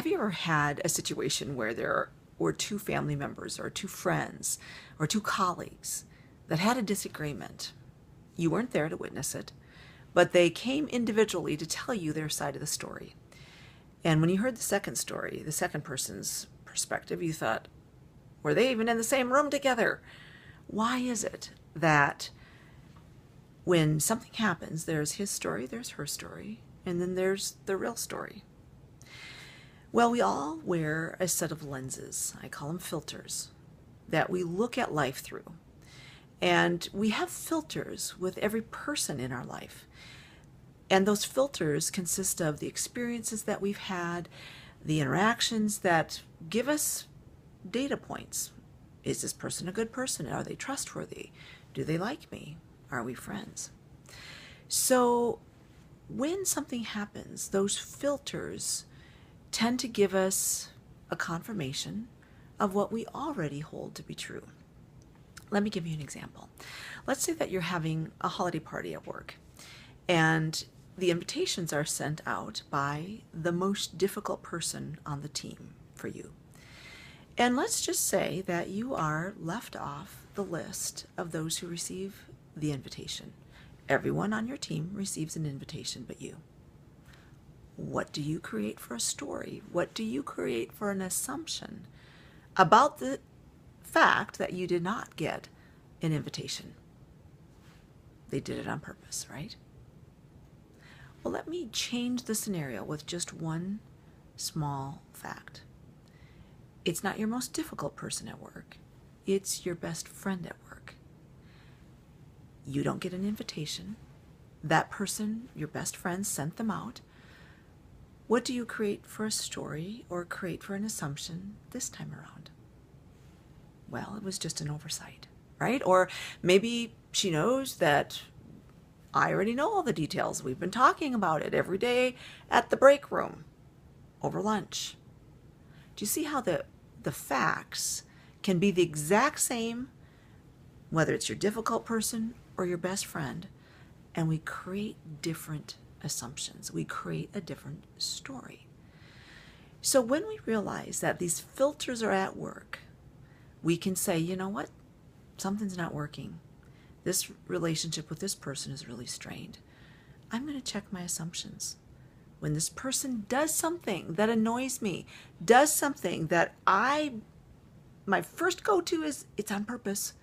Have you ever had a situation where there were two family members or two friends or two colleagues that had a disagreement? You weren't there to witness it, but they came individually to tell you their side of the story. And when you heard the second story, the second person's perspective, you thought, were they even in the same room together? Why is it that when something happens, there's his story, there's her story, and then there's the real story? Well, we all wear a set of lenses, I call them filters, that we look at life through. And we have filters with every person in our life. And those filters consist of the experiences that we've had, the interactions that give us data points. Is this person a good person? Are they trustworthy? Do they like me? Are we friends? So when something happens, those filters tend to give us a confirmation of what we already hold to be true. Let me give you an example. Let's say that you're having a holiday party at work, and the invitations are sent out by the most difficult person on the team for you. And let's just say that you are left off the list of those who receive the invitation. Everyone on your team receives an invitation but you. What do you create for a story? What do you create for an assumption about the fact that you did not get an invitation? They did it on purpose, right? Well, let me change the scenario with just one small fact. It's not your most difficult person at work. It's your best friend at work. You don't get an invitation. That person, your best friend, sent them out. What do you create for a story or create for an assumption this time around? Well, it was just an oversight, right? Or maybe she knows that I already know all the details. We've been talking about it every day at the break room over lunch. Do you see how the facts can be the exact same, whether it's your difficult person or your best friend, and we create different assumptions. We create a different story. So when we realize that these filters are at work, we can say, you know what? Something's not working. This relationship with this person is really strained. I'm going to check my assumptions. When this person does something that annoys me, does something that my first go-to is, it's on purpose.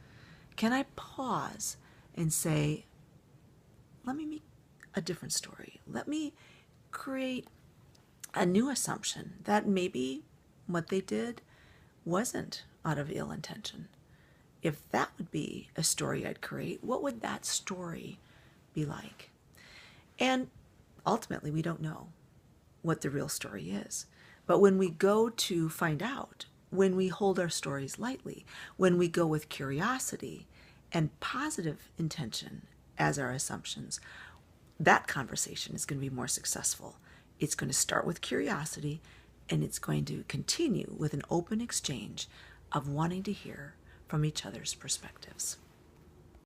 Can I pause and say, let me make a different story. Let me create a new assumption that maybe what they did wasn't out of ill intention. If that would be a story I'd create, what would that story be like? And ultimately, we don't know what the real story is. But when we go to find out, when we hold our stories lightly, when we go with curiosity and positive intention as our assumptions, that conversation is going to be more successful. It's going to start with curiosity, and it's going to continue with an open exchange of wanting to hear from each other's perspectives.